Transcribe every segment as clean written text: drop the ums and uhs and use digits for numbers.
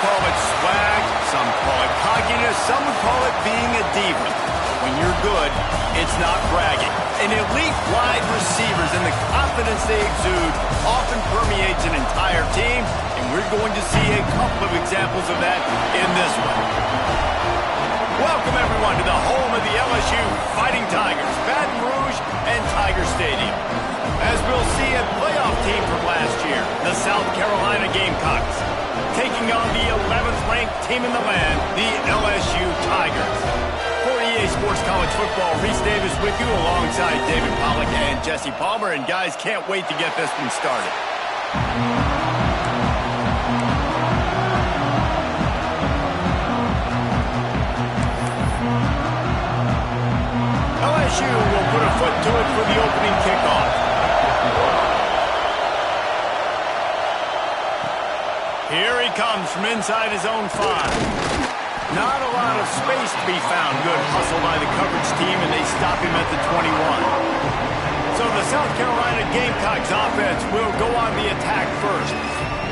call it swag, some call it cockiness, some would call it being a diva. When you're good, it's not bragging. An elite wide receivers and the confidence they exude often permeates an entire team, and we're going to see a couple of examples of that in this one. Welcome, everyone, to the home of the LSU Fighting Tigers, Baton Rouge and Tiger Stadium. As we'll see, a playoff team from last year, the South Carolina Gamecocks, taking on the 11th-ranked team in the land, the LSU Tigers. For EA Sports College Football, Reese Davis with you alongside David Pollack and Jesse Palmer. And guys, can't wait to get this one started. LSU will put a foot to it for the opening kickoff. Here he comes from inside his own 5. Not a lot of space to be found. Good hustle by the coverage team, and they stop him at the 21. So the South Carolina Gamecocks offense will go on the attack first.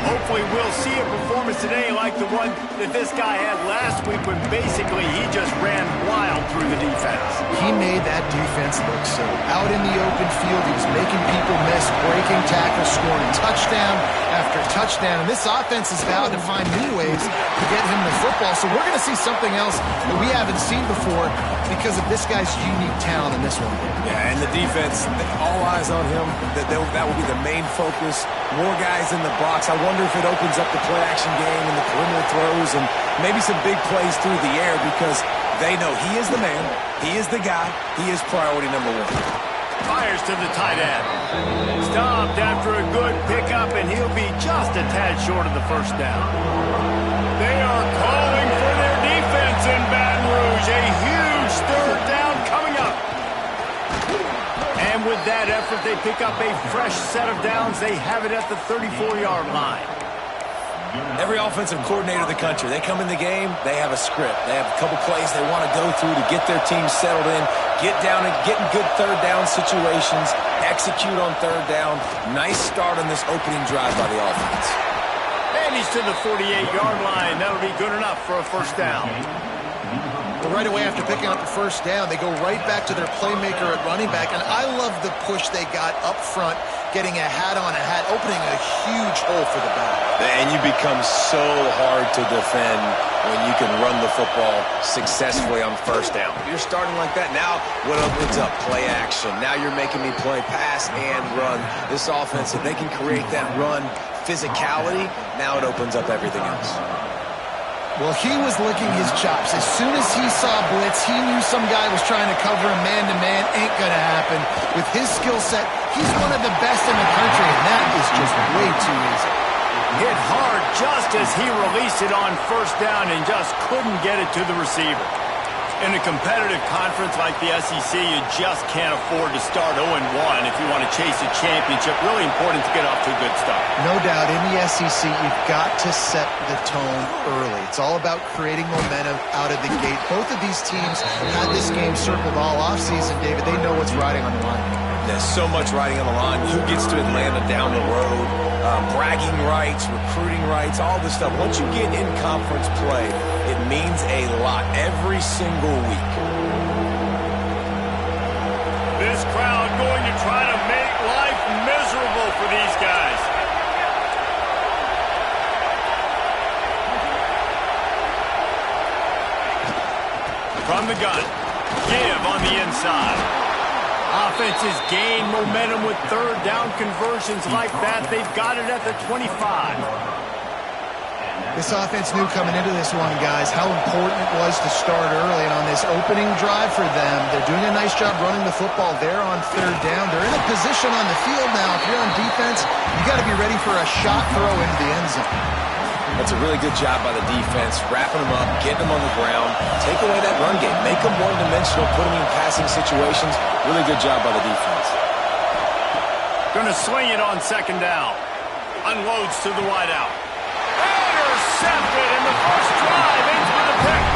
Hopefully we'll see a performance today like the one that this guy had last week when basically he just ran wild through the defense. He made that defense look silly. Out in the open field, he was making people miss, breaking tackles, scoring touchdown after touchdown. And this offense is vowed to find new ways to get him the football. So we're going to see something else that we haven't seen before because of this guy's unique talent in this one. Yeah, and the defense, all eyes on him. That will be the main focus. More guys in the box. I wonder if it opens up the play-action game and the perimeter throws and maybe some big plays through the air because they know he is the man, he is the guy, he is priority number 1. Fires to the tight end. Stopped after a good pickup, and he'll be just a tad short of the first down. They are calling for their defense in Baton Rouge. A huge third down coming up. And with that effort, they pick up a fresh set of downs. They have it at the 34-yard line. Every offensive coordinator in the country, they come in the game, they have a script. They have a couple plays they want to go through to get their team settled in, get down and get in good third down situations, execute on third down. Nice start on this opening drive by the offense. And he's to the 48-yard line. That'll be good enough for a first down. But right away after picking up the first down, they go right back to their playmaker at running back. And I love the push they got up front, getting a hat on a hat, opening a huge hole for the back. And you become so hard to defend when you can run the football successfully on first down. You're starting like that. Now what opens up? Play action. Now you're making me play pass and run. This offense, if they can create that run physicality, now it opens up everything else. Well, he was licking his chops. As soon as he saw blitz, he knew some guy was trying to cover him man-to-man. Ain't gonna happen. With his skill set, he's one of the best in the country, and that is just way too easy. Hit hard just as he released it on first down and just couldn't get it to the receiver. In a competitive conference like the SEC, you just can't afford to start 0-1 if you want to chase a championship. Really important to get off to a good start. No doubt, in the SEC, you've got to set the tone early. It's all about creating momentum out of the gate. Both of these teams had this game circled all offseason, David. They know what's riding on the line. There's so much riding on the line. Who gets to Atlanta down the road? Bragging rights, recruiting rights, all this stuff. Once you get in conference play, it means a lot every single week. This crowd going to try to make life miserable for these guys. From the gun, give on the inside. Offenses gain momentum with third down conversions like that. They've got it at the 25. This offense knew coming into this one, guys, how important it was to start early. And on this opening drive for them, they're doing a nice job running the football there on third down. They're in a position on the field now. If you're on defense, you got to be ready for a shot throw into the end zone. That's a really good job by the defense, wrapping them up, getting them on the ground, take away that run game, make them one-dimensional, put them in passing situations. Really good job by the defense. Going to swing it on second down. Unloads to the wideout. Intercepted in the first drive into the pick.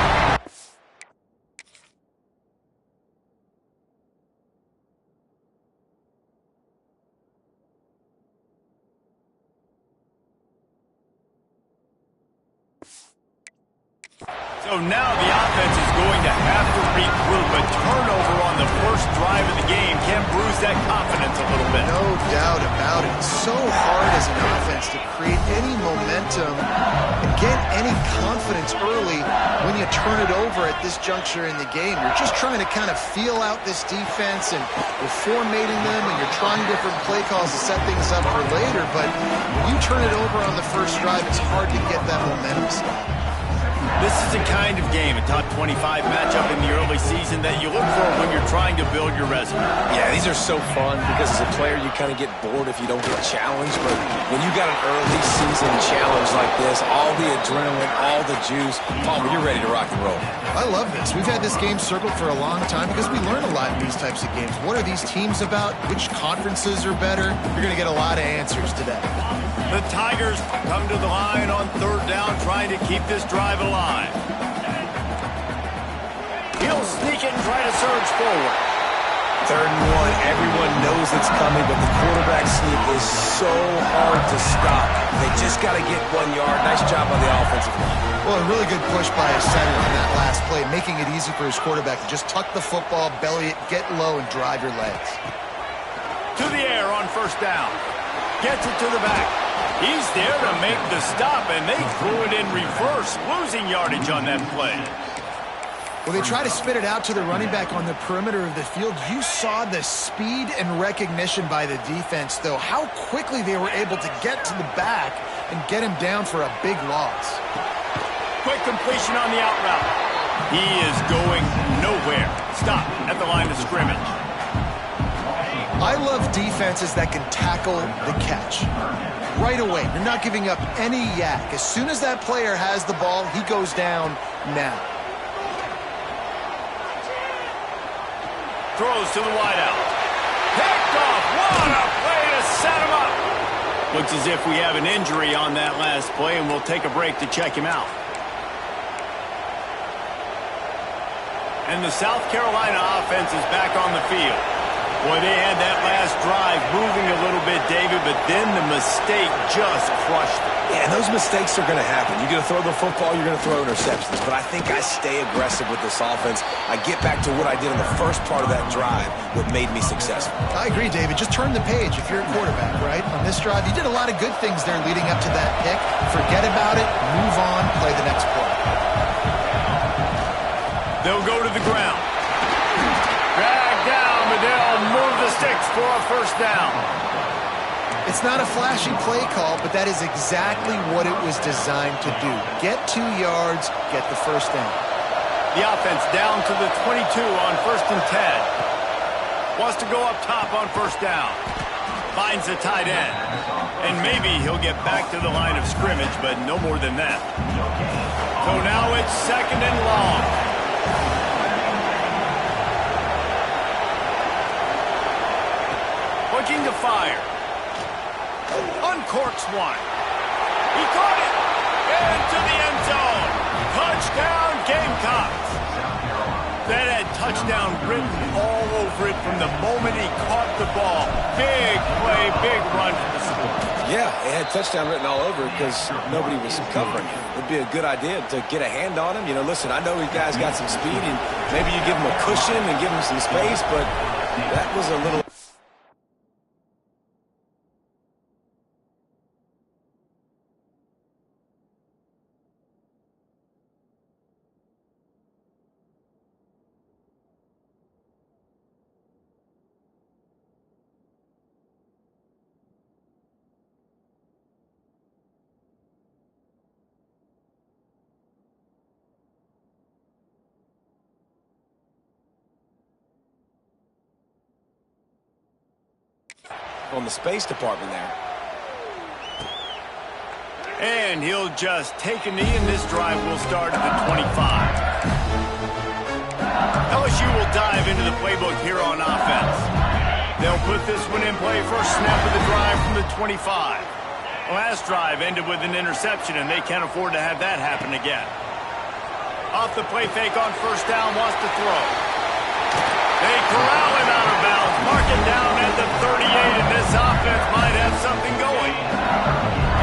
So now the offense is going to have to regroup. A turnover on the first drive of the game can bruise that confidence a little bit. No doubt about it. It's so hard as an offense to create any momentum and get any confidence early when you turn it over at this juncture in the game. You're just trying to kind of feel out this defense, and you're formatting them, and you're trying different play calls to set things up for later. But when you turn it over on the first drive, it's hard to get that momentum started. This is the kind of game, a top 25 matchup in the early season, that you look for when you're trying to build your resume. Yeah, these are so fun because as a player, you kind of get bored if you don't get challenged. But when you got an early season challenge like this, all the adrenaline, all the juice, Palmer, you're ready to rock and roll. I love this. We've had this game circled for a long time because we learn a lot in these types of games. What are these teams about? Which conferences are better? You're going to get a lot of answers today. The Tigers come to the line on third down, trying to keep this drive alive. He'll sneak it and try to surge forward. 3rd and 1, everyone knows it's coming, but the quarterback sneak is so hard to stop. They just got to get 1 yard. Nice job by the offensive line. Well, a really good push by his center on that last play, making it easy for his quarterback to just tuck the football, belly it, get low, and drive your legs. To the air on first down. Gets it to the back. He's there to make the stop, and they threw it in reverse, losing yardage on that play. Well, they try to spit it out to the running back on the perimeter of the field. You saw the speed and recognition by the defense, though, how quickly they were able to get to the back and get him down for a big loss. Quick completion on the out route. He is going nowhere. Stop at the line of scrimmage. I love defenses that can tackle the catch right away. You're not giving up any yak. As soon as that player has the ball, he goes down now. Throws to the wideout. Picked off. What a play to set him up. Looks as if we have an injury on that last play, and we'll take a break to check him out. And the South Carolina offense is back on the field. Boy, they had that last drive moving a little bit, David, but then the mistake just crushed it. Yeah, and those mistakes are going to happen. You're going to throw the football, you're going to throw interceptions. But I think I stay aggressive with this offense. I get back to what I did in the first part of that drive, what made me successful. I agree, David. Just turn the page if you're a quarterback, right? On this drive, you did a lot of good things there leading up to that pick. Forget about it, move on, play the next play. They'll go to the ground. Drag down, but they'll move the sticks for a first down. It's not a flashy play call, but that is exactly what it was designed to do. Get 2 yards, get the first down. The offense down to the 22 on 1st and 10. Wants to go up top on first down. Finds the tight end. And maybe he'll get back to the line of scrimmage, but no more than that. So now it's 2nd and long. Looking to fire. Uncorks one. He caught it. Into the end zone. Touchdown, Gamecocks. That had touchdown written all over it from the moment he caught the ball. Big play, big run for the score. Yeah, it had touchdown written all over it because nobody was covering him. It would be a good idea to get a hand on him. You know, listen, I know you guys got some speed, and maybe you give him a cushion and give him some space, but that was a little... on the space department there. And he'll just take a knee, and this drive will start at the 25. LSU will dive into the playbook here on offense. They'll put this one in play, first snap of the drive from the 25. Last drive ended with an interception, and they can't afford to have that happen again. Off the play fake on first down, wants to throw. They corral him out of bounds, mark it down at the 38, and this offense might have something going.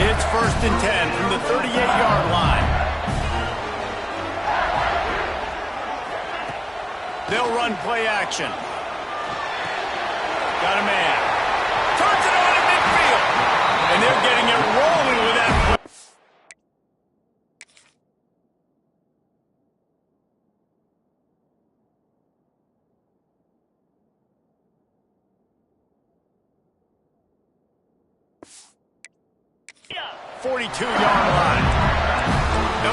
It's 1st and 10 from the 38-yard line. run play action. Got a man. Turns it on at midfield. And they're getting it rolling with that play. Yeah. 42-yard line.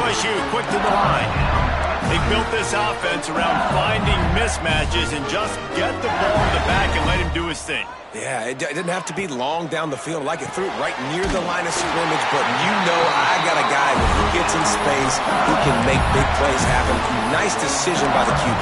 LSU quick to the line. They built this offense around finding mismatches and just get the ball in the back and let him do his thing. Yeah, it didn't have to be long down the field. Like it threw it right near the line of scrimmage, but you know I got a guy that who gets in space, who can make big plays happen. Nice decision by the QB.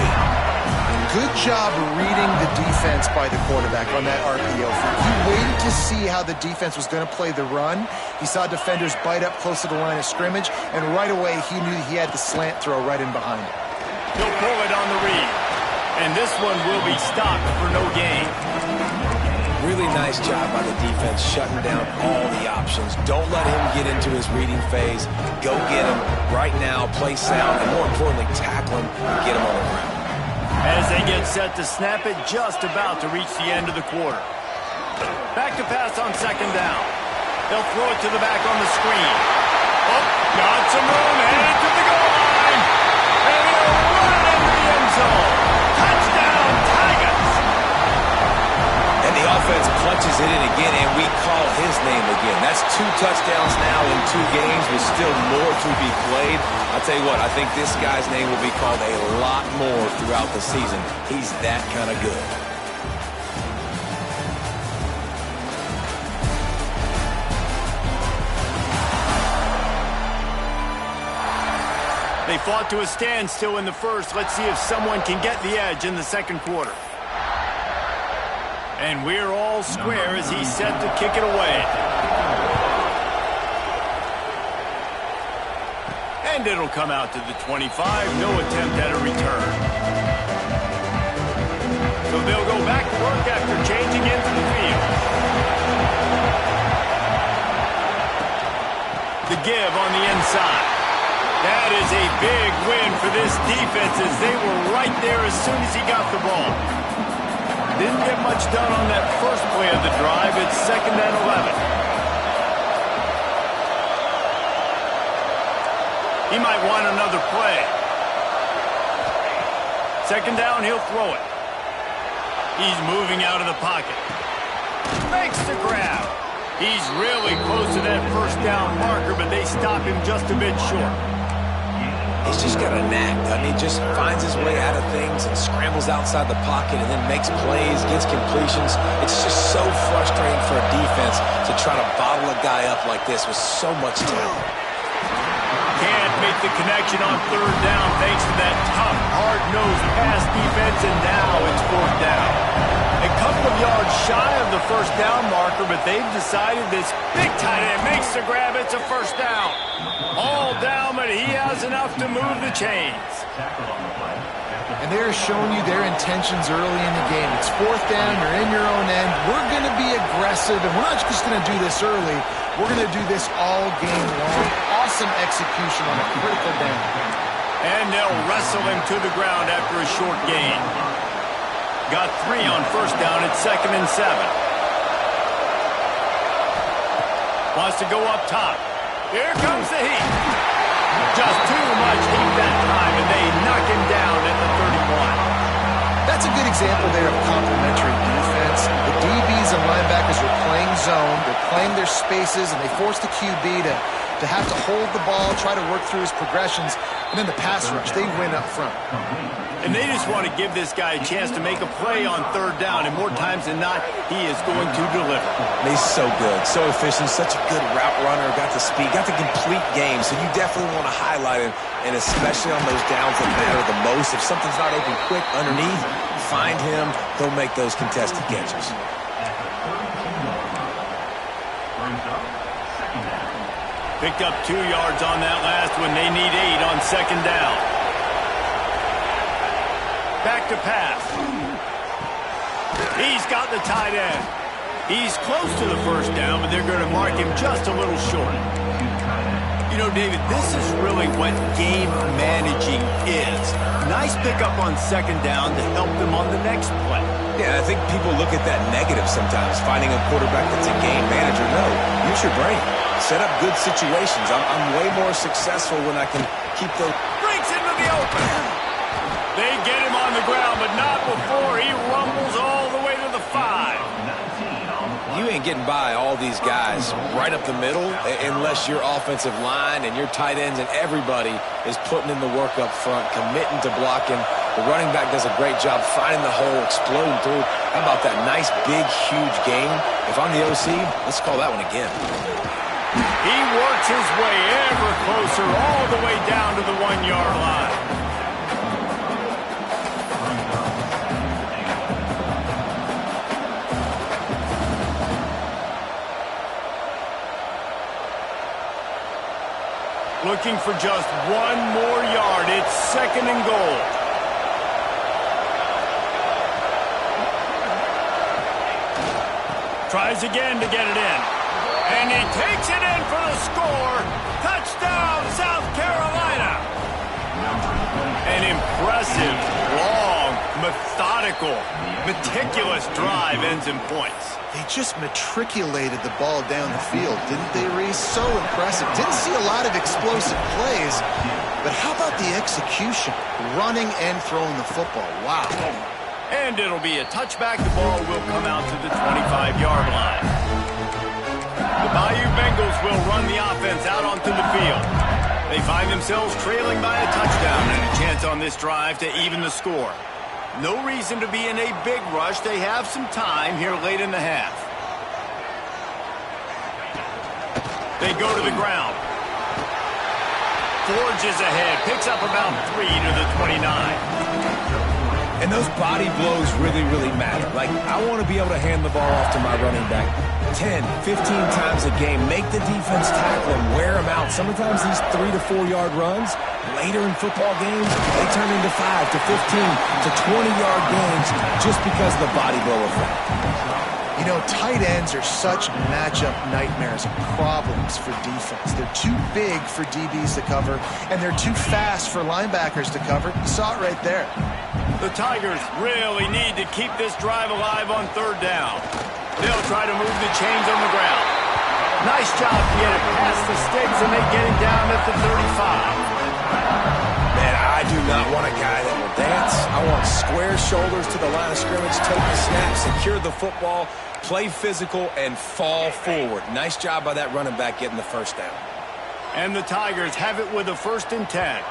Good job reading the defense by the quarterback on that RPO. He waited to see how the defense was going to play the run. He saw defenders bite up close to the line of scrimmage, and right away he knew he had the slant throw right in behind him. He'll pull it on the read, and this one will be stopped for no gain. Really nice job by the defense shutting down all the options. Don't let him get into his reading phase. Go get him right now, play sound, and more importantly, tackle him and get him on the ground. As they get set to snap it, just about to reach the end of the quarter. Back to pass on second down. They'll throw it to the back on the screen. Oh, got some room, headed to the goal line. And he'll run it into the end zone. Touchdown, Tigers! And the offense punches it in again, and we call his name again. That's 2 touchdowns now in 2 games with still more to be played. I'll tell you what, I think this guy's name will be called a lot more throughout the season. He's that kind of good. They fought to a standstill in the first. Let's see if someone can get the edge in the second quarter. And we're all square as he's set to kick it away. And it'll come out to the 25. No attempt at a return. So they'll go back to work after changing into the field. The give on the inside. That is a big win for this defense as they were right there as soon as he got the ball. Didn't get much done on that first play of the drive. It's 2nd and 11. He might want another play. 2nd down, he'll throw it. He's moving out of the pocket. Makes the grab. He's really close to that first down marker, but they stop him just a bit short. He's just got a knack, doesn't he? Just finds his way out of things and scrambles outside the pocket and then makes plays, gets completions. It's just so frustrating for a defense to try to bottle a guy up like this with so much talent. Can't make the connection on 3rd down thanks to that tough, hard-nosed pass defense, and now it's 4th down. A couple of yards shy of the first down marker, but they've decided this big tight end makes the grab. It's a 1st down. All down, but he has enough to move the chains. And they're showing you their intentions early in the game. It's 4th down, you're in your own end. We're going to be aggressive, and we're not just going to do this early. We're going to do this all game long. Awesome execution on a critical down. And they'll wrestle him to the ground after a short gain. Got 3 on 1st down at 2nd and 7. Wants to go up top. Here comes the heat. Just too much heat that time, and they knock him down at the 31. That's a good example there of complementary defense. The DBs and linebackers are playing zone. They're playing their spaces, and they force the QB to have to hold the ball, try to work through his progressions, and then the pass rush, they win up front. And they just want to give this guy a chance to make a play on 3rd down, and more times than not, he is going to deliver. He's so good, so efficient, such a good route runner, got the speed, got the complete game, so you definitely want to highlight him, and especially on those downs that matter the most. If something's not open quick underneath, find him, he'll make those contested catches. Picked up 2 yards on that last one. They need 8 on 2nd down. Back to pass. He's got the tight end. He's close to the 1st down, but they're going to mark him just a little short. You know, David, this is really what game managing is. Nice pickup on second down to help them on the next play. Yeah, I think people look at that negative sometimes, finding a quarterback that's a game manager. No, use your brain. Set up good situations. I'm way more successful when I can keep the... Breaks into the open. They get him on the ground, but not before he rumbles all the way to the 5. You ain't getting by all these guys right up the middle unless your offensive line and your tight ends and everybody is putting in the work up front, committing to blocking. The running back does a great job finding the hole, exploding through. How about that nice, big, huge game? If I'm the OC, let's call that one again. He works his way ever closer all the way down to the 1-yard line. Looking for just one more yard. It's second and goal. Tries again to get it in. And he takes it in for the score. Touchdown, South Carolina. An impressive, long, methodical, meticulous drive ends in points. They just matriculated the ball down the field, didn't they, Reese? So impressive. Didn't see a lot of explosive plays, but how about the execution? Running and throwing the football. Wow. And it'll be a touchback. The ball will come out to the 25-yard line. The Bayou Bengals will run the offense out onto the field. They find themselves trailing by a touchdown and a chance on this drive to even the score. No reason to be in a big rush. They have some time here late in the half. They go to the ground. Forges ahead. Picks up about 3 to the 29. And those body blows really, really matter. Like, I want to be able to hand the ball off to my running back 10, 15 times a game. Make the defense tackle him, wear him out. Sometimes these 3 to 4 yard runs, later in football games, they turn into 5 to 15 to 20-yard games just because of the body blow effect. You know, tight ends are such matchup nightmares and problems for defense. They're too big for DBs to cover, and they're too fast for linebackers to cover. You saw it right there. The Tigers really need to keep this drive alive on third down. They'll try to move the chains on the ground. Nice job to get it past the sticks, and they get it down at the 35. Man, I do not want a guy that will dance. I want square shoulders to the line of scrimmage, take the snap, secure the football, play physical, and fall forward. Nice job by that running back getting the first down. And the Tigers have it with a 1st and 10.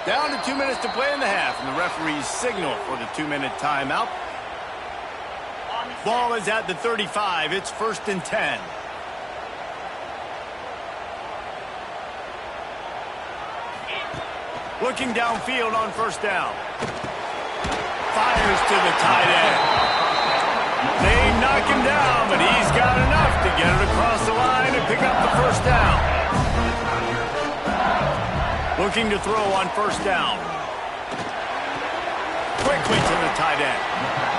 Down to 2 minutes to play in the half, and the referees signal for the 2-minute timeout. Ball is at the 35. It's 1st and 10. Looking downfield on 1st down. Fires to the tight end. They knock him down, but he's got enough to get it across the line and pick up the 1st down. Looking to throw on 1st down. Quickly to the tight end.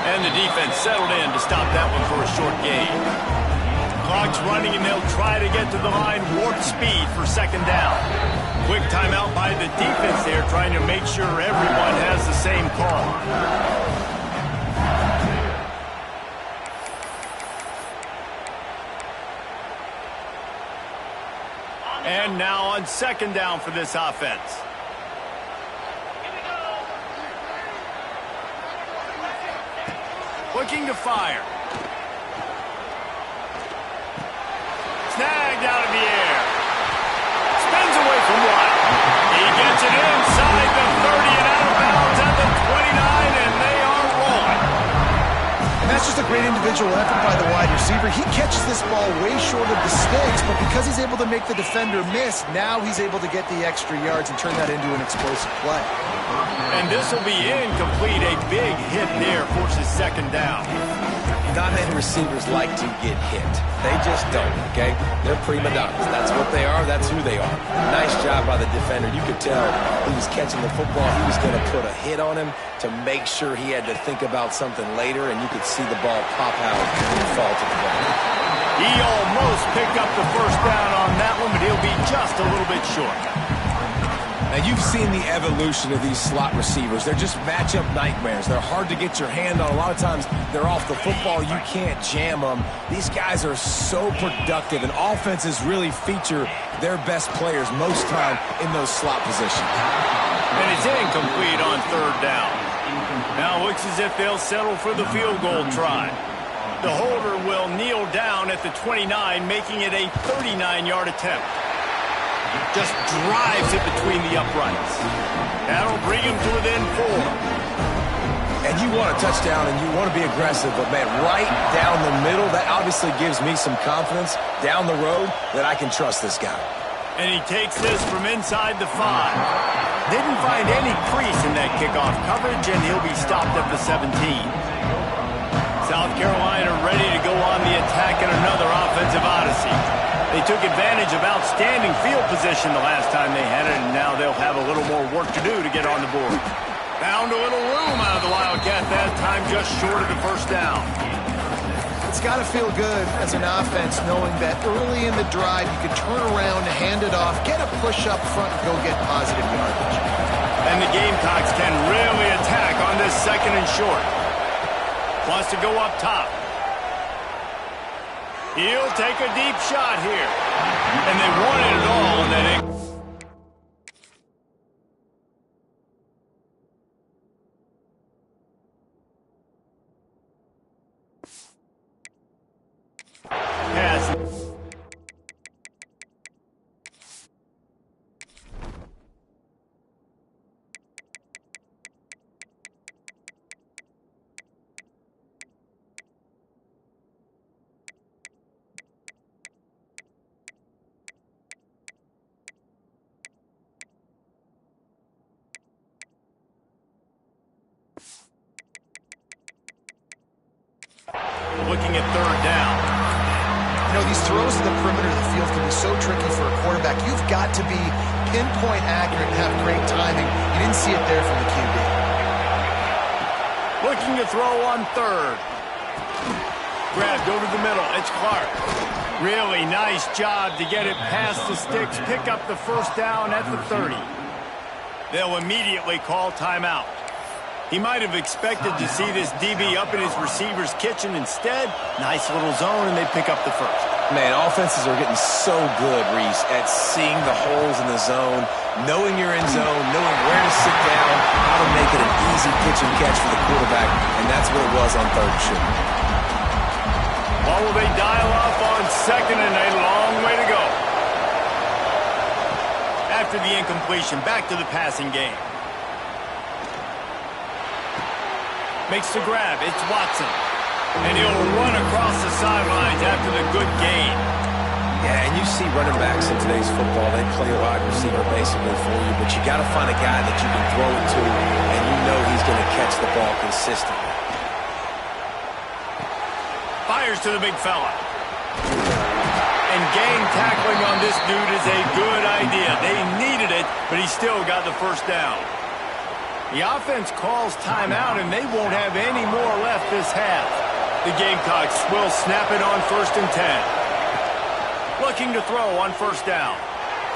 And the defense settled in to stop that one for a short gain. Clock's running, and they'll try to get to the line warp speed for 2nd down. Quick timeout by the defense there, trying to make sure everyone has the same call. And now on 2nd down for this offense. Looking to fire. Snagged out of the air. Spins away from Watt. He gets it inside the 30 and out of bounds at the 29, and they are rolling. And that's just a great individual effort by the wide receiver. He catches this ball way short of the sticks, but because he's able to make the defender miss, now he's able to get the extra yards and turn that into an explosive play. And this will be incomplete. A big hit there forces 2nd down. Not-many receivers like to get hit. They just don't, okay? They're prima donnas. That's what they are. That's who they are. Nice job by the defender. You could tell he was catching the football. He was going to put a hit on him to make sure he had to think about something later, and you could see the ball pop out and fall to the ground. He almost almost picked up the first down on that one, but he'll be just a little bit short. Now, you've seen the evolution of these slot receivers. They're just matchup nightmares. They're hard to get your hand on. A lot of times, they're off the football. You can't jam them. These guys are so productive, and offenses really feature their best players most time in those slot positions. And it's incomplete on third down. Now it looks as if they'll settle for the field goal try. The holder will kneel down at the 29, making it a 39-yard attempt. Just drives it between the uprights. That'll bring him to within 4. And you want a touchdown and you want to be aggressive, but man, right down the middle, that obviously gives me some confidence down the road that I can trust this guy. And he takes this from inside the 5. Didn't find any crease in that kickoff coverage, and he'll be stopped at the 17. South Carolina ready to go on the attack in another offensive odyssey. They took advantage of outstanding field position the last time they had it, and now they'll have a little more work to do to get on the board. Found a little room out of the Wildcat that time, just short of the first down. It's got to feel good as an offense knowing that early in the drive you can turn around, hand it off, get a push up front, and go get positive yardage. And the Gamecocks can really attack on this second and short. Wants to go up top. He'll take a deep shot here. And they wanted it all, and then pass. Looking at third down. You know, these throws to the perimeter of the field can be so tricky for a quarterback. You've got to be pinpoint accurate and have great timing. You didn't see it there from the QB. Looking to throw on third. Grabbed over the middle. It's Clark. Really nice job to get it past the sticks. Pick up the first down at the 30. They'll immediately call timeout. He might have expected to see this DB up in his receiver's kitchen. Instead, nice little zone, and they pick up the first. Man, offenses are getting so good, Reese, at seeing the holes in the zone, knowing you're in zone, knowing where to sit down, how to make it an easy pitch and catch for the quarterback, and that's what it was on third and short. What will they dial up on second, and a long way to go. After the incompletion, back to the passing game. Makes the grab. It's Watson. And he'll run across the sidelines after the good gain. Yeah, and you see running backs in today's football, they play a wide receiver basically for you, but you got to find a guy that you can throw it to, and you know he's going to catch the ball consistently. Fires to the big fella. And game tackling on this dude is a good idea. They needed it, but he still got the first down. The offense calls timeout, and they won't have any more left this half. The Gamecocks will snap it on 1st and 10. Looking to throw on first down.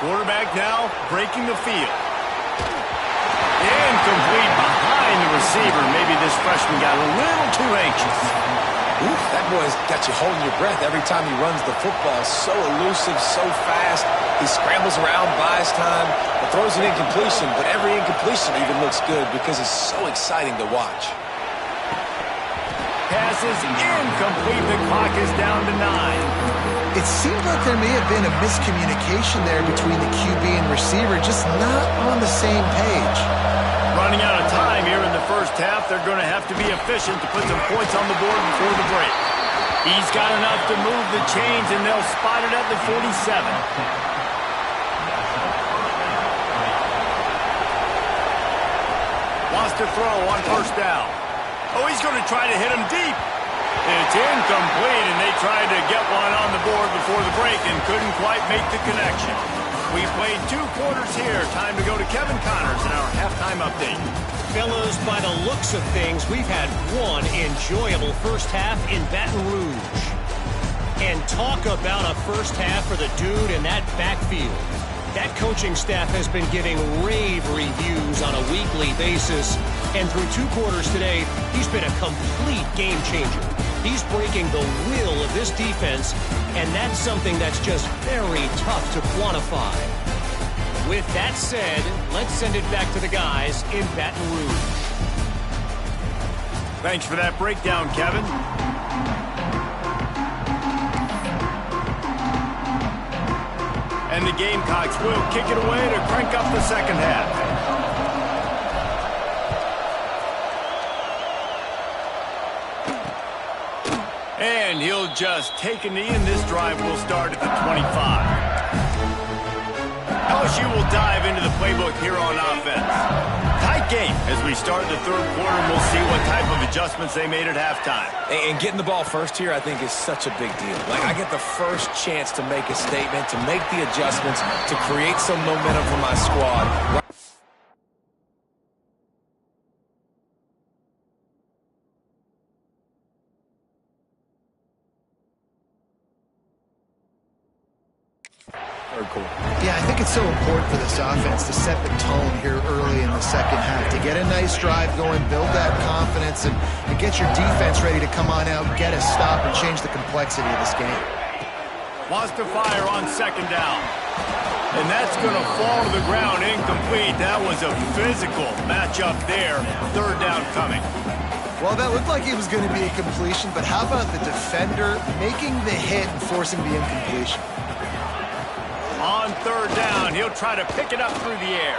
Quarterback now breaking the field. Incomplete behind the receiver. Maybe this freshman got a little too anxious. Oof, that boy's got you holding your breath every time he runs the football. So elusive, so fast. He scrambles around, buys time, throws an incompletion, but every incompletion even looks good because it's so exciting to watch. Pass is incomplete. The clock is down to 9. It seemed like there may have been a miscommunication there between the QB and receiver, just not on the same page. Running out of time here in the first half. They're going to have to be efficient to put some points on the board before the break. He's got enough to move the chains, and they'll spot it at the 47. Wants to throw on first down. Oh, he's going to try to hit him deep. It's incomplete, and they tried to get one on the board before the break and couldn't quite make the connection. We played 2 quarters here. Time to go to Kevin Connors in our halftime update. Fellows, by the looks of things, we've had one enjoyable first half in Baton Rouge. And talk about a first half for the dude in that backfield. That coaching staff has been giving rave reviews on a weekly basis. And through 2 quarters today, he's been a complete game changer. He's breaking the will of this defense, and that's something that's just very tough to quantify. With that said, let's send it back to the guys in Baton Rouge. Thanks for that breakdown, Kevin. And the Gamecocks will kick it away to crank up the second half. And he'll just take a knee, and this drive will start at the 25. LSU will dive into the playbook here on offense. Tight game as we start the third quarter, and we'll see what type of adjustments they made at halftime. And getting the ball first here, I think, is such a big deal. Like, I get the first chance to make a statement, to make the adjustments, to create some momentum for my squad. Yeah, I think it's so important for this offense to set the tone here early in the second half, to get a nice drive going, build that confidence, and get your defense ready to come on out, get a stop, and change the complexity of this game. Wants to fire on second down. And that's going to fall to the ground incomplete. That was a physical matchup there. Third down coming. Well, that looked like it was going to be a completion, but how about the defender making the hit and forcing the incompletion? On third down, he'll try to pick it up through the air.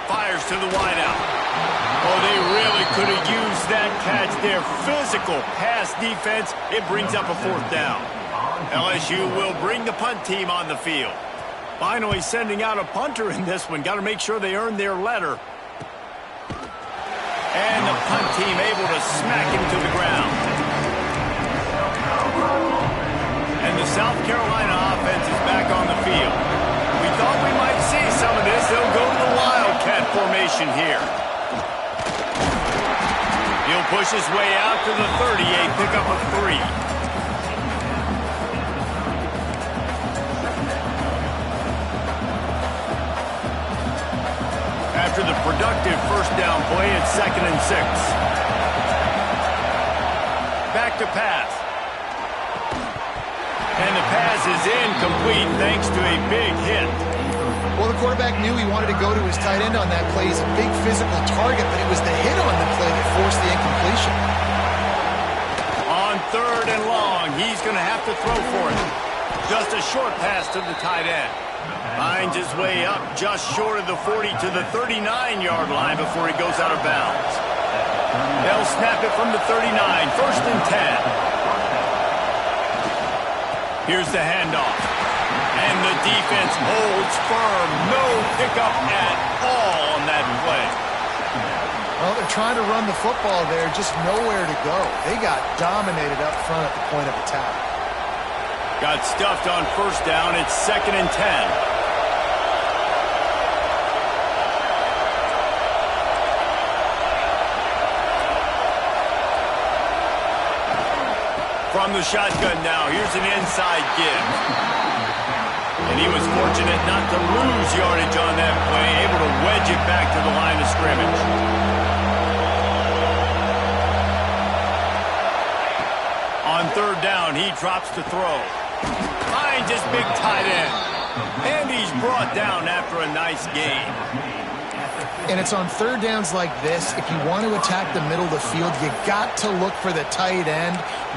Fires to the wideout. Oh, they really could have used that catch there. Physical pass defense. It brings up a fourth down. LSU will bring the punt team on the field. Finally sending out a punter in this one. Got to make sure they earn their letter. And the punt team able to smack him to the ground. And the South Carolina offense is back on the field. We thought we might see some of this. They'll go to the Wildcat formation here. He'll push his way out to the 38, pick up a 3. After the productive first down play, it's 2nd and 6. Back to pass. And the pass is incomplete thanks to a big hit. Well, the quarterback knew he wanted to go to his tight end on that play. He's a big physical target, but it was the hit on the play that forced the incompletion. On third and long, he's going to have to throw for it. Just a short pass to the tight end. Finds his way up just short of the 40 to the 39-yard line before he goes out of bounds. They'll snap it from the 39, 1st and 10. Here's the handoff. And the defense holds firm. No pickup at all on that play. Well, they're trying to run the football there, just nowhere to go. They got dominated up front at the point of attack. Got stuffed on first down. It's 2nd and 10. From the shotgun now, here's an inside give. And he was fortunate not to lose yardage on that play, able to wedge it back to the line of scrimmage. On third down, he drops to throw. Finds his big tight end. And he's brought down after a nice gain. And it's on third downs like this, if you want to attack the middle of the field, you got to look for the tight end.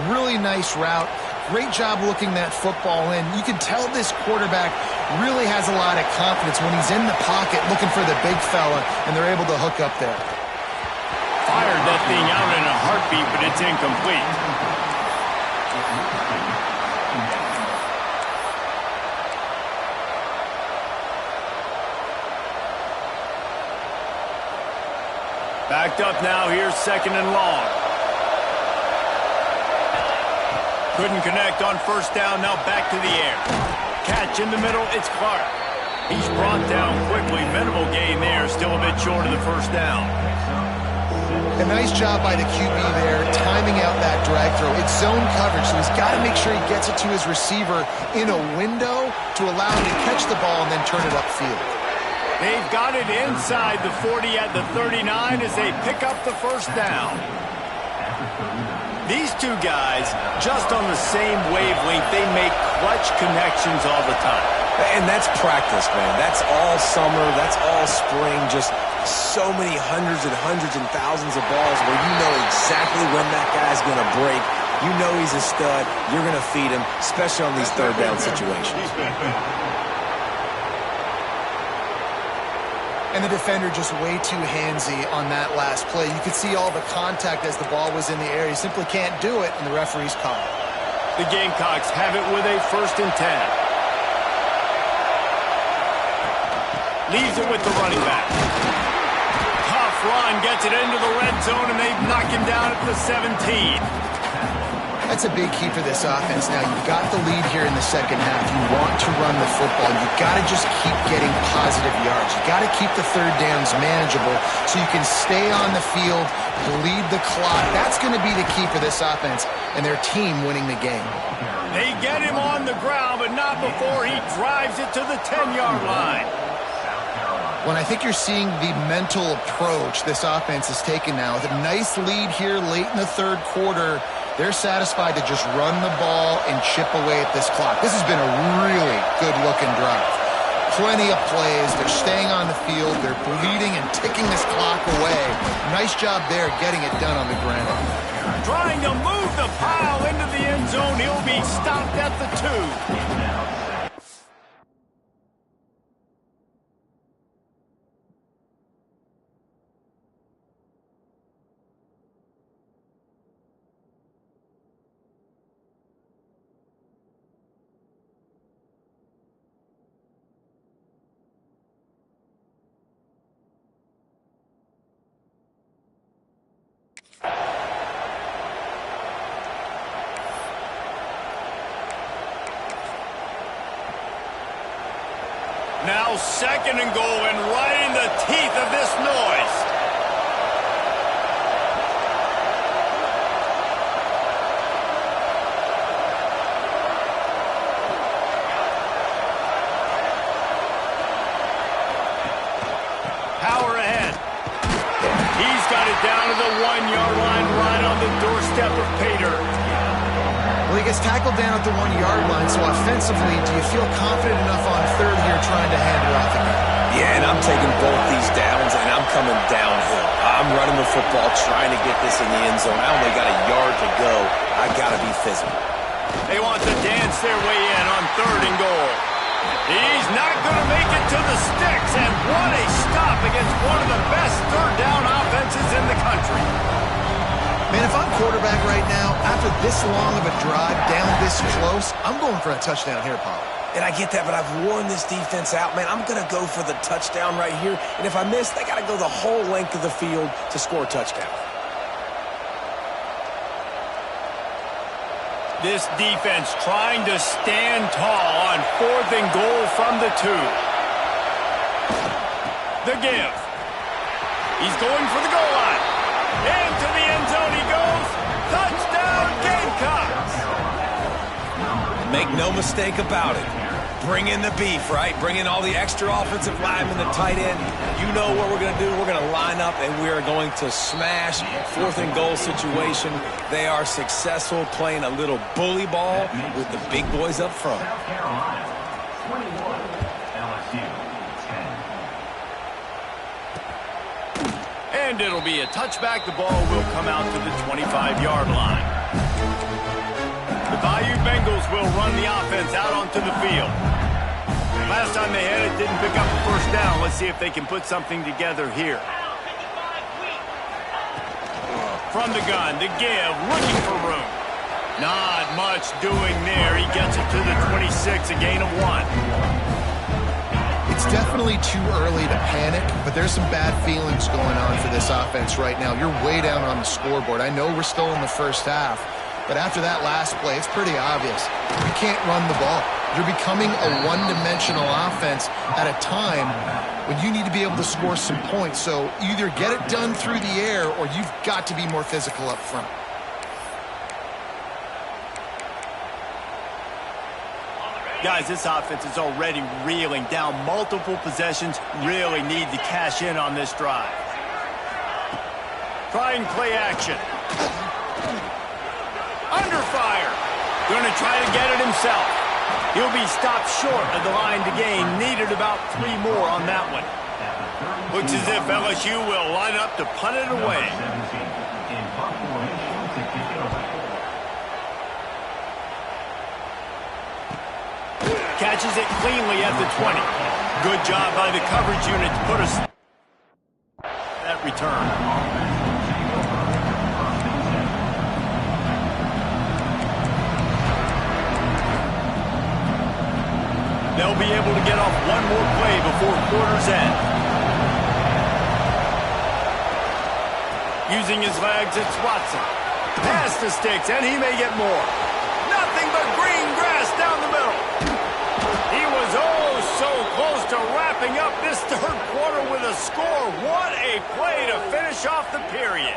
Really nice route. Great job looking that football in. You can tell this quarterback really has a lot of confidence when he's in the pocket looking for the big fella, and they're able to hook up there. Fired that thing out in a heartbeat, but it's incomplete. Backed up now, here's 2nd and long. Couldn't connect on first down, now back to the air. Catch in the middle, it's Clark. He's brought down quickly, minimal gain there, still a bit short of the first down. A nice job by the QB there, timing out that drag throw. It's zone coverage, so he's got to make sure he gets it to his receiver in a window to allow him to catch the ball and then turn it upfield. They've got it inside the 40 at the 39 as they pick up the first down. These two guys, just on the same wavelength, they make clutch connections all the time. And that's practice, man. That's all summer. That's all spring. Just so many hundreds and thousands of balls where you know exactly when that guy's going to break. You know he's a stud. You're going to feed him, especially on these third down situations. And the defender just way too handsy on that last play. You could see all the contact as the ball was in the air. He simply can't do it, and the referee's called. The Gamecocks have it with a 1st and 10. Leaves it with the running back. Tough run, gets it into the red zone, and they knock him down at the 17. That's a big key for this offense now. You've got the lead here in the second half. You want to run the football. You've got to just keep getting positive yards. You've got to keep the third downs manageable so you can stay on the field, bleed the clock. That's going to be the key for this offense and their team winning the game. They get him on the ground, but not before he drives it to the 10-yard line. When I think you're seeing the mental approach this offense is taking now, with a nice lead here late in the third quarter, they're satisfied to just run the ball and chip away at this clock. This has been a really good-looking drive. Plenty of plays. They're staying on the field. They're bleeding and ticking this clock away. Nice job there getting it done on the ground. Trying to move the pile into the end zone. He'll be stopped at the 2. Now 2nd and goal, and right in the teeth of this noise. Power ahead. He's got it down to the 1-yard line, right on the doorstep of Pater. Well, he gets tackled down at the 1-yard line, so offensively, do you feel confident enough on third here trying to hand it off again? Yeah, and I'm taking both these downs, and I'm coming downhill. I'm running the football, trying to get this in the end zone. I only got a yard to go. I got to be physical. They want to dance their way in on 3rd and goal. He's not going to make it to the sticks, and what a stop against one of the best third down offenses in the country. Man, if I'm quarterback right now, after this long of a drive down this close, I'm going for a touchdown here, Paul. And I get that, but I've worn this defense out, man. I'm going to go for the touchdown right here. And if I miss, they got to go the whole length of the field to score a touchdown. This defense trying to stand tall on 4th and goal from the 2. The give. He's going for the goal line. Into the end zone he goes. Touchdown, Gamecocks. Make no mistake about it. Bring in the beef, right? Bring in all the extra offensive linemen, the tight end. You know what we're going to do. We're going to line up, and we are going to smash 4th and goal situation. They are successful playing a little bully ball with the big boys up front. And it'll be a touchback. The ball will come out to the 25-yard line. The Bayou Bengals will run the offense out onto the field. Last time they had it, didn't pick up the first down. Let's see if they can put something together here. From the gun, the give, looking for room. Not much doing there. He gets it to the 26, a gain of 1. It's definitely too early to panic, but there's some bad feelings going on for this offense right now. You're way down on the scoreboard. I know we're still in the first half, but after that last play, it's pretty obvious. You can't run the ball. You're becoming a one-dimensional offense at a time when you need to be able to score some points. So either get it done through the air or you've got to be more physical up front. Guys, this offense is already reeling down multiple possessions. Really need to cash in on this drive. Trying play action. Under fire. Going to try to get it himself. He'll be stopped short of the line to gain. Needed about 3 more on that one. Looks as if LSU will line up to punt it away. Catches it cleanly at the 20. Good job by the coverage unit to put us that return. They'll be able to get off one more play before quarter's end. Using his legs, it's Watson. Pass the sticks, and he may get more. Nothing but green grass down the middle. He was oh so close to wrapping up this third quarter with a score. What a play to finish off the period.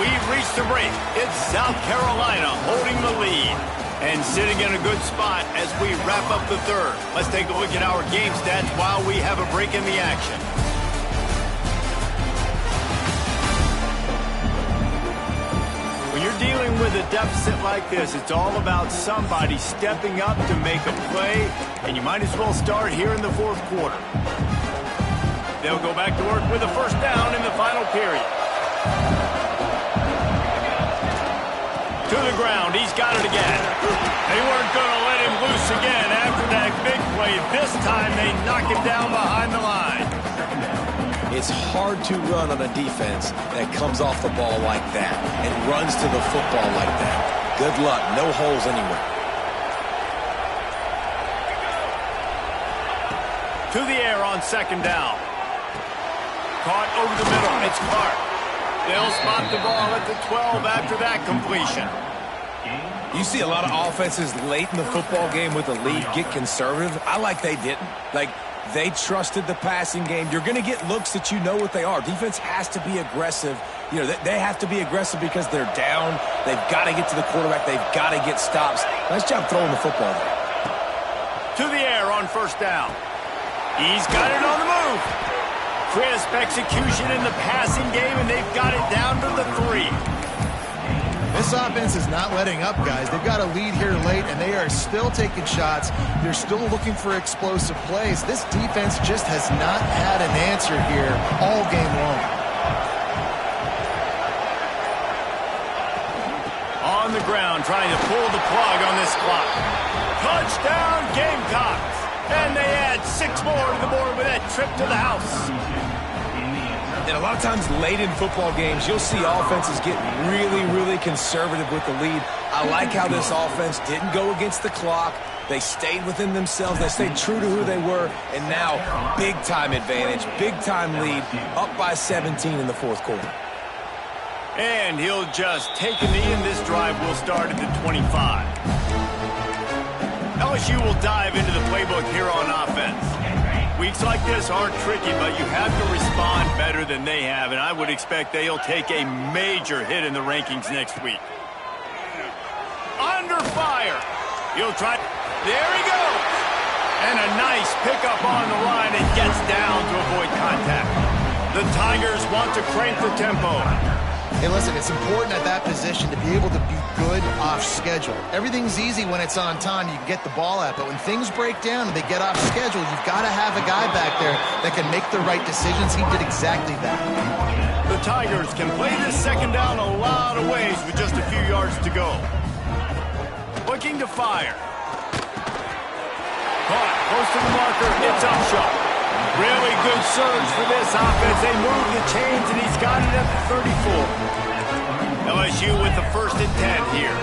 We've reached the break. It's South Carolina holding the lead and sitting in a good spot as we wrap up the third. Let's take a look at our game stats while we have a break in the action. When you're dealing with a deficit like this, it's all about somebody stepping up to make a play, and you might as well start here in the fourth quarter. They'll go back to work with a first down in the final period. To the ground, he's got it again. They weren't going to let him loose again after that big play. This time they knock him down behind the line. It's hard to run on a defense that comes off the ball like that and runs to the football like that. Good luck. No holes anywhere. To the air on second down. Caught over the middle. It's Clark. They'll spot the ball at the 12 after that completion. You see a lot of offenses late in the football game with a lead get conservative. I like they didn't. They trusted the passing game. You're going to get looks that you know what they are. Defense has to be aggressive. You know, they have to be aggressive because they're down. They've got to get to the quarterback. They've got to get stops. Nice job throwing the football there. To the air on first down. He's got it on the move. Crisp execution in the passing game, and they've got it down to the 3. This offense is not letting up, guys. They've got a lead here late, and they are still taking shots. They're still looking for explosive plays. This defense just has not had an answer here all game long. On the ground, trying to pull the plug on this clock. Touchdown, Gamecocks. And they add 6 more to the board with that trip to the house. And a lot of times late in football games, you'll see offenses get really, really conservative with the lead. I like how this offense didn't go against the clock. They stayed within themselves. They stayed true to who they were. And now, big-time advantage, big-time lead, up by 17 in the fourth quarter. And he'll just take a knee, and this drive will start at the 25. LSU will dive into the playbook here on offense. Weeks like this aren't tricky, but you have to respond better than they have, and I would expect they'll take a major hit in the rankings next week. Under fire. He'll try. There he goes. And a nice pickup on the line and gets down to avoid contact. The Tigers want to crank the tempo. Hey, listen, it's important at that position to be able to be good off schedule. Everything's easy when it's on time. You can get the ball out. But when things break down and they get off schedule, you've got to have a guy back there that can make the right decisions. He did exactly that. The Tigers can play this second down a lot of ways with just a few yards to go. Looking to fire. Caught close to the marker. It's up shot. Really good surge for this offense. They move the chains, and he's got it at the 34. LSU with the 1st and 10 here.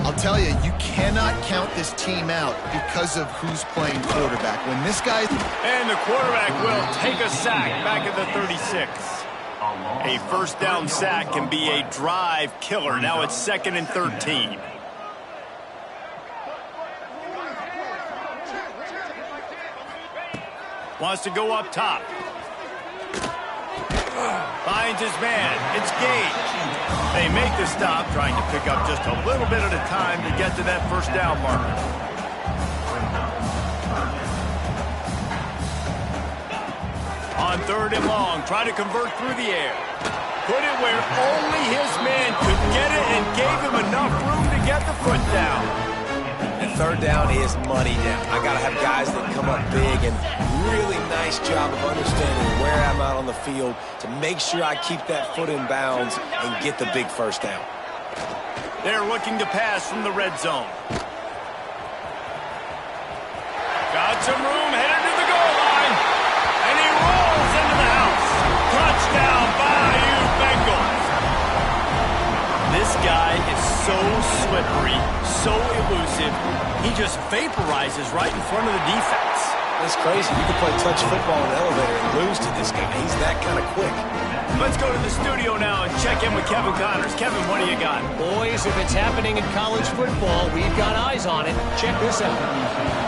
I'll tell you, you cannot count this team out because of who's playing quarterback. When this guy... And the quarterback will take a sack back at the 36. A first down sack can be a drive killer. Now it's 2nd and 13. Wants to go up top. Finds his man. It's Gage. They make the stop, trying to pick up just a little bit at a time to get to that first down marker. On 3rd and long, try to convert through the air. Put it where only his man could get it and gave him enough room to get the foot down. And 3rd down is money down. I got to have guys that come up big, and really nice job of understanding where I'm out on the field to make sure I keep that foot in bounds and get the big first down. They're looking to pass from the red zone. Got some room, headed to the goal line. And he rolls into the house. Touchdown, Bayou Bengals. This guy is so slippery, so elusive. He just vaporizes right in front of the defense. That's crazy. You can play touch football in an elevator and lose to this guy. He's that kind of quick. Let's go to the studio now and check in with Kevin Connors. Kevin, what do you got? Boys, if it's happening in college football, we've got eyes on it. Check this out.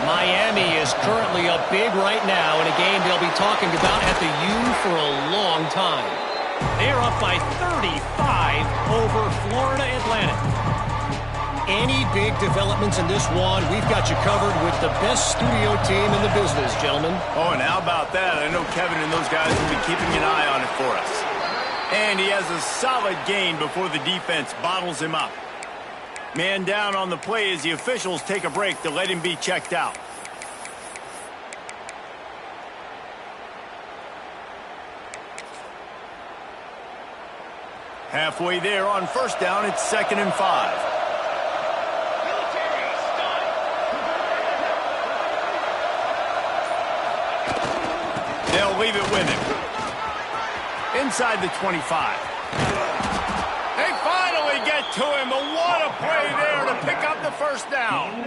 Miami is currently up big right now in a game they'll be talking about at the U for a long time. They're up by 35 over Florida Atlantic. Any big developments in this one, we've got you covered with the best studio team in the business, gentlemen. Oh, and how about that? I know Kevin and those guys will be keeping an eye on it for us. And he has a solid gain before the defense bottles him up. Man down on the play as the officials take a break to let him be checked out. Halfway there on 1st down, it's 2nd and 5. They'll leave it with him. Inside the 25. They finally get to him. What a play there to pick up the first down.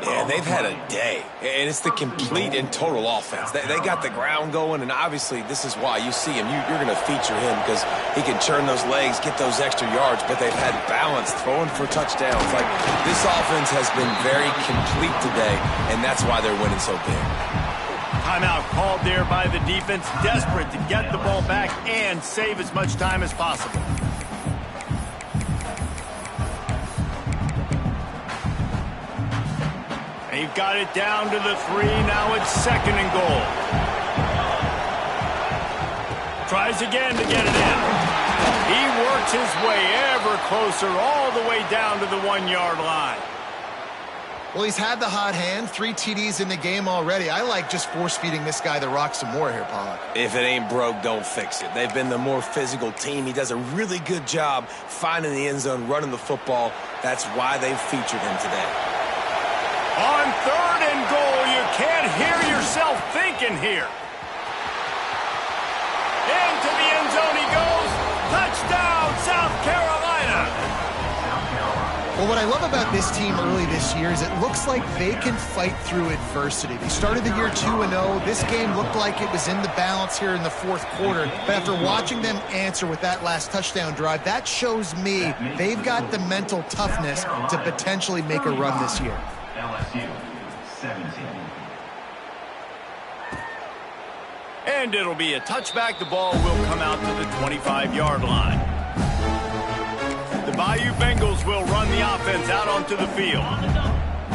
Yeah, they've had a day. And it's the complete and total offense. They got the ground going, and obviously this is why you see him. You're going to feature him because he can churn those legs, get those extra yards, but they've had balance, throwing for touchdowns. Like, this offense has been very complete today, and that's why they're winning so big. Timeout called there by the defense, desperate to get the ball back and save as much time as possible. They've got it down to the 3. Now it's 2nd and goal. Tries again to get it in. He works his way ever closer all the way down to the 1-yard line. Well, he's had the hot hand, 3 TDs in the game already. I like just force-feeding this guy the rock some more here, Pollock. If it ain't broke, don't fix it. They've been the more physical team. He does a really good job finding the end zone, running the football. That's why they've featured him today. On 3rd and goal, you can't hear yourself thinking here. Into the end zone he goes. Touchdown, South Carolina. Well, what I love about this team early this year is it looks like they can fight through adversity. They started the year 2-0. This game looked like it was in the balance here in the 4th quarter. But after watching them answer with that last touchdown drive, that shows me they've got the mental toughness to potentially make a run this year. LSU 17. And it'll be a touchback. The ball will come out to the 25-yard line. The Bayou Bengals will run the offense out onto the field.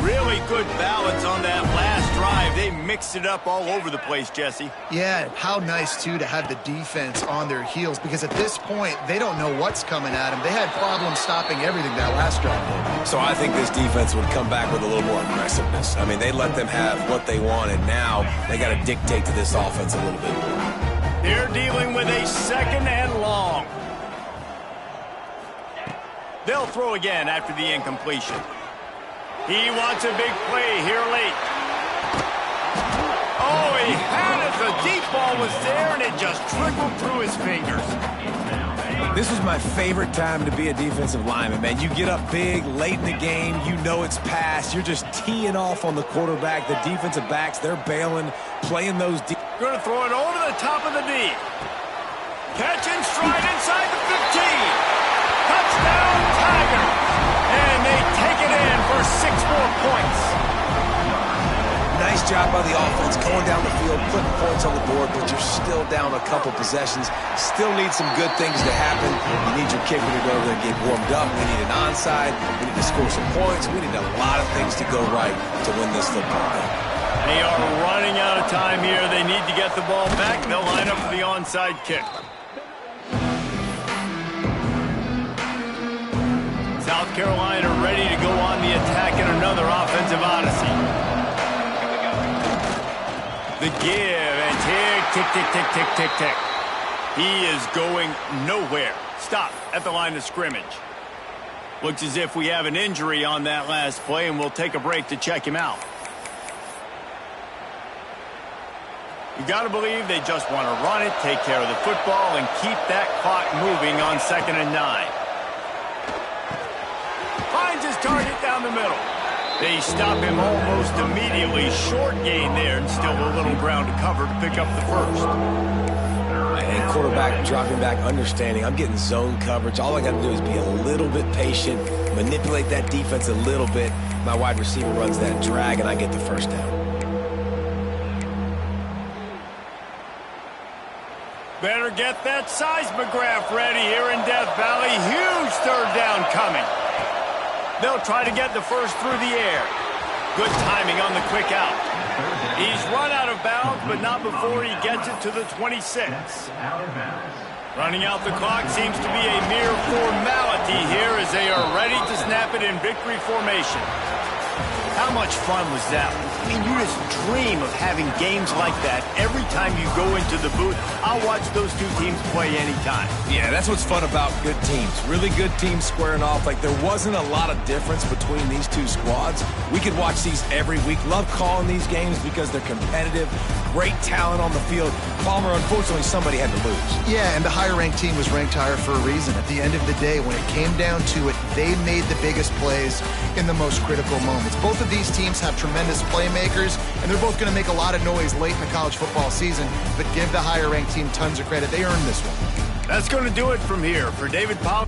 Really good balance on that last drive. They mixed it up all over the place, Jesse. Yeah, how nice, too, to have the defense on their heels, because at this point, they don't know what's coming at them. They had problems stopping everything that last drive. So I think this defense would come back with a little more aggressiveness. I mean, they let them have what they wanted. Now they got to dictate to this offense a little bit more. They're dealing with a 2nd and long. They'll throw again after the incompletion. He wants a big play here late. Oh, he had it. The deep ball was there, and it just trickled through his fingers. This was my favorite time to be a defensive lineman, man. You get up big, late in the game, you know it's past. You're just teeing off on the quarterback. The defensive backs, they're bailing, playing those deep. Going to throw it over the top of the knee. Catch and stride inside the 15. Touchdown, Tigers. And they take it in for 6 more points. Nice job job by the offense, going down the field, putting points on the board, but you're still down a couple possessions. Still need some good things to happen. You need your kicker to go over there and get warmed up. We need an onside. We need to score some points. We need a lot of things to go right to win this football game. They are running out of time here. They need to get the ball back. They'll line up for the onside kick. South Carolina ready to go on the attack in another offensive odyssey. The give and tick, tick, tick, tick, tick, tick, tick. He is going nowhere. Stop at the line of scrimmage. Looks as if we have an injury on that last play, and we'll take a break to check him out. You got to believe they just want to run it, take care of the football, and keep that clock moving on 2nd and 9. Finds his target down the middle. They stop him almost immediately. Short gain there, and still a little ground to cover to pick up the first. And quarterback dropping back, understanding I'm getting zone coverage. All I got to do is be a little bit patient, manipulate that defense a little bit. My wide receiver runs that drag, and I get the first down. Better get that seismograph ready here in Death Valley. Huge 3rd down coming. They'll try to get the first through the air. Good timing on the quick out. He's run out of bounds, but not before he gets it to the 26. Running out the clock seems to be a mere formality here as they are ready to snap it in victory formation. How much fun was that? I mean, you just dream of having games like that every time you go into the booth. I'll watch those two teams play anytime. Yeah, that's what's fun about good teams. Really good teams squaring off. Like, there wasn't a lot of difference between these two squads. We could watch these every week. Love calling these games because they're competitive. Great talent on the field. Palmer, unfortunately, somebody had to lose. Yeah, and the higher-ranked team was ranked higher for a reason. At the end of the day, when it came down to it, they made the biggest plays in the most critical moments. Both of these teams have tremendous playmakers, and they're both going to make a lot of noise late in the college football season, but give the higher-ranked team tons of credit. They earned this one. That's going to do it from here. For David Powell.